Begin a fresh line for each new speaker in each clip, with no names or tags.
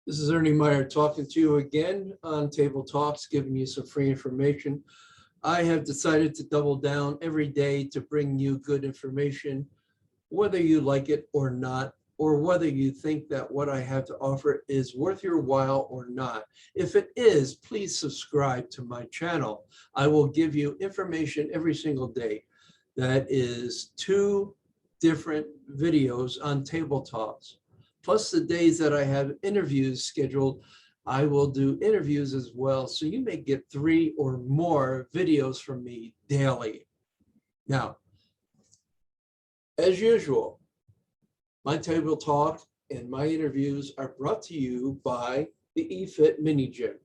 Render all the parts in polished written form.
This is Ernie Meyer talking to you again on Table Talks, giving you some free information. I have decided to double down every day to bring you good information, whether you like it or not, or whether you think that what I have to offer is worth your while or not. If it is, please subscribe to my channel. I will give you information every single day. That is 2 different videos on Table Talks. Plus the days that I have interviews scheduled, I will do interviews as well. So you may get 3 or more videos from me daily. Now, as usual, my Table Talk and my interviews are brought to you by the eFit Mini Gym.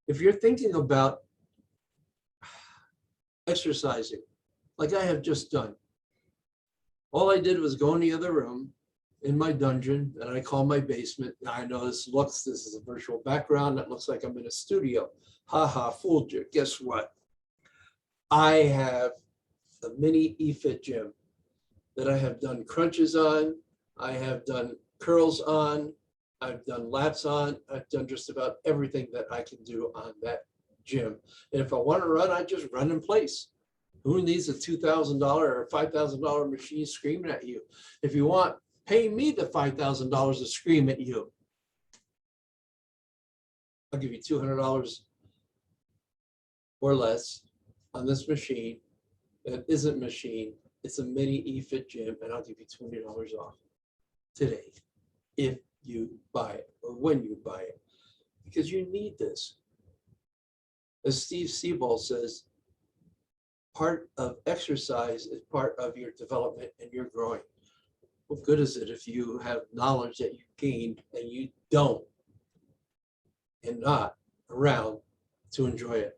If you're thinking about exercising, like I have just done, all I did was go in the other room in my dungeon that I call my basement. Now I know this is a virtual background. That looks like I'm in a studio. Ha ha, fooled you. Guess what? I have a mini eFit gym that I have done crunches on. I have done curls on. I've done laps on. I've done just about everything that I can do on that gym. And if I want to run, I just run in place. Who needs a $2,000 or $5,000 machine screaming at you? If you want, pay me the $5,000 to scream at you. I'll give you $200 or less on this machine. That isn't machine. It's a mini eFit gym, and I'll give you $20 off today if you buy it or when you buy it, because you need this. As Steve Siebel says, part of exercise is part of your development and your growing. What good is it if you have knowledge that you gained and you don't and not around to enjoy it?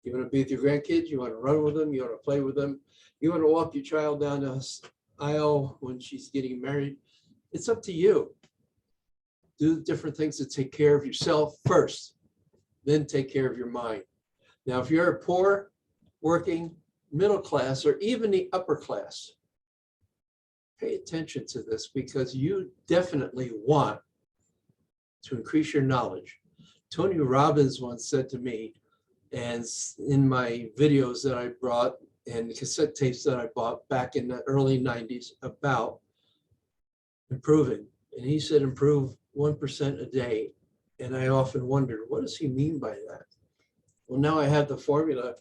You want to be with your grandkids, you want to run with them, you want to play with them, you want to walk your child down the aisle when she's getting married, it's up to you. Do different things to take care of yourself first, then take care of your mind. Now, if you're a poor, working, middle class, or even the upper class, pay attention to this, because you definitely want to increase your knowledge. Tony Robbins once said to me, and in my videos that I brought and the cassette tapes that I bought back in the early 90s about improving, and he said, improve 1% a day. And I often wondered, what does he mean by that? Well, now I have the formula,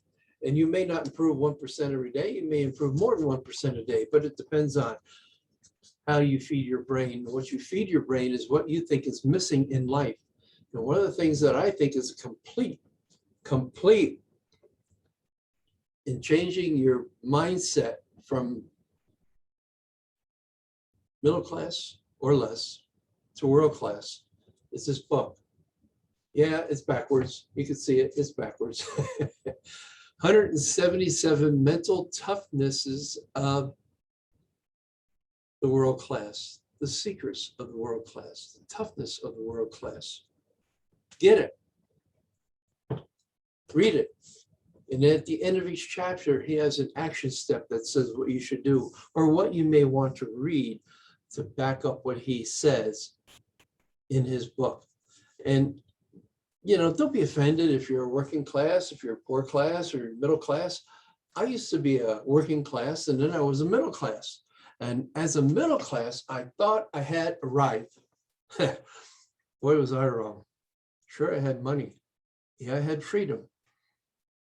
and you may not improve 1% every day. You may improve more than 1% a day, but it depends on how you feed your brain. What you feed your brain is what you think is missing in life. And one of the things that I think is complete in changing your mindset from middle class or less to world class is this book. Yeah, it's backwards. You can see it, it's backwards. 177 mental toughnesses of the world class, the secrets of the world class, the toughness of the world class. Get it. Read it. And at the end of each chapter, he has an action step that says what you should do or what you may want to read to back up what he says in his book. And, you know, don't be offended if you're a working class, if you're a poor class or middle class. I used to be a working class, and then I was a middle class. And as a middle class, I thought I had arrived. Boy, was I wrong. Sure, I had money. Yeah, I had freedom.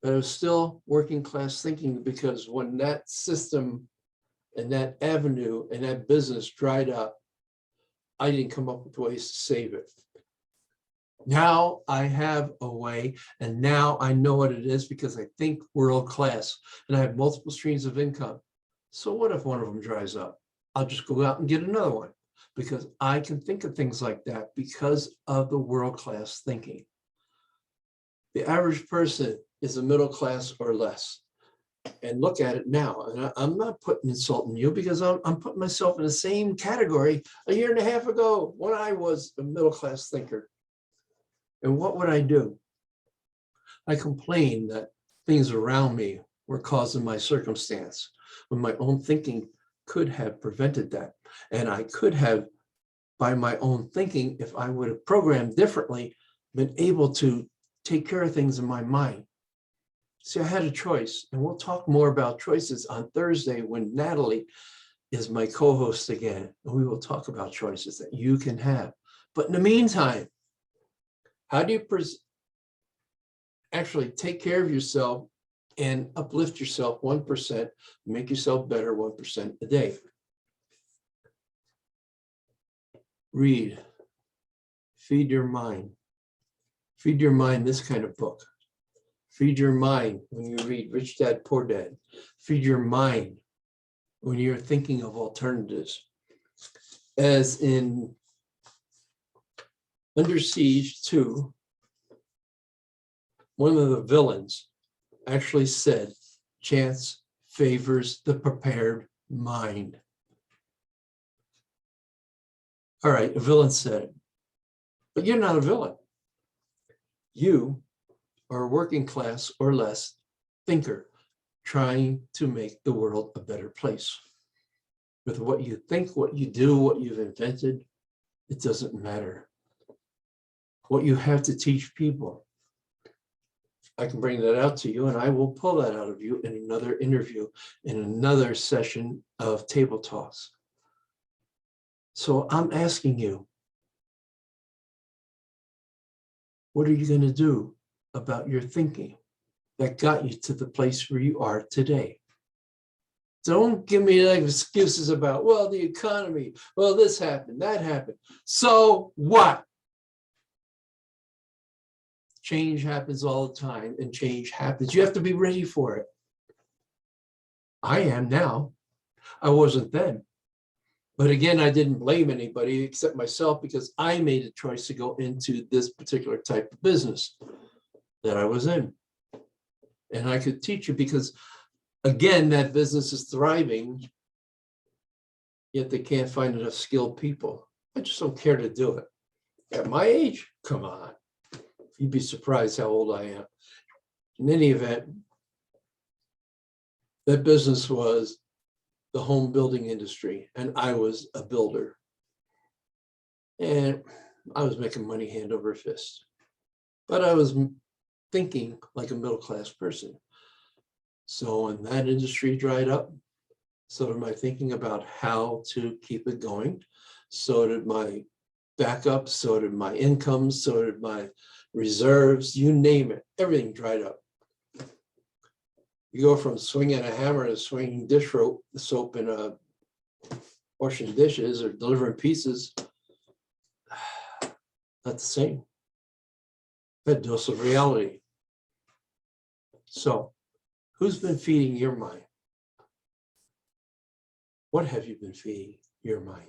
But I was still working class thinking, because when that system and that avenue and that business dried up, I didn't come up with ways to save it. Now I have a way, and now I know what it is, because I think world class and I have multiple streams of income. So what if one of them dries up? I'll just go out and get another one, because I can think of things like that because of the world class thinking. The average person is a middle class or less. And look at it now. And I'm not insulting you, because I'm putting myself in the same category a year and a half ago when I was a middle class thinker. And what would I do? I complained that things around me were causing my circumstance, when my own thinking could have prevented that. And I could have by my own thinking if I would have programmed differently, been able to take care of things in my mind. See, I had a choice, and we'll talk more about choices on Thursday when Natalie is my co-host again, and we will talk about choices that you can have. But in the meantime, how do you actually take care of yourself and uplift yourself 1%, make yourself better 1% a day? Read, feed your mind. Feed your mind this kind of book. Feed your mind when you read Rich Dad, Poor Dad. Feed your mind when you're thinking of alternatives. As in Under Siege 2, one of the villains actually said, chance favors the prepared mind. All right, a villain said it, but you're not a villain. You are a working class or less thinker trying to make the world a better place. With what you think, what you do, what you've invented, it doesn't matter. What you have to teach people, I can bring that out to you, and I will pull that out of you in another interview, in another session of Table Talks. So I'm asking you, what are you going to do about your thinking that got you to the place where you are today? Don't give me like excuses about, well, the economy, well, this happened, that happened. So what? Change happens all the time, and change happens. You have to be ready for it. I am now. I wasn't then. But again, I didn't blame anybody except myself because I made a choice to go into this particular type of business that I was in. And I could teach you because, again, that business is thriving, yet they can't find enough skilled people. I just don't care to do it. At my age, come on. You'd be surprised how old I am. In any event, that business was the home building industry, and I was a builder. And I was making money hand over fist. But I was thinking like a middle-class person. So when that industry dried up, so did my thinking about how to keep it going. So did my backup, so did my income, so did my reserves, you name it, everything dried up. You go from swinging a hammer to swinging dish soap in washing dishes or delivering pizzas, not the same. That dose of reality. So, who's been feeding your mind? What have you been feeding your mind?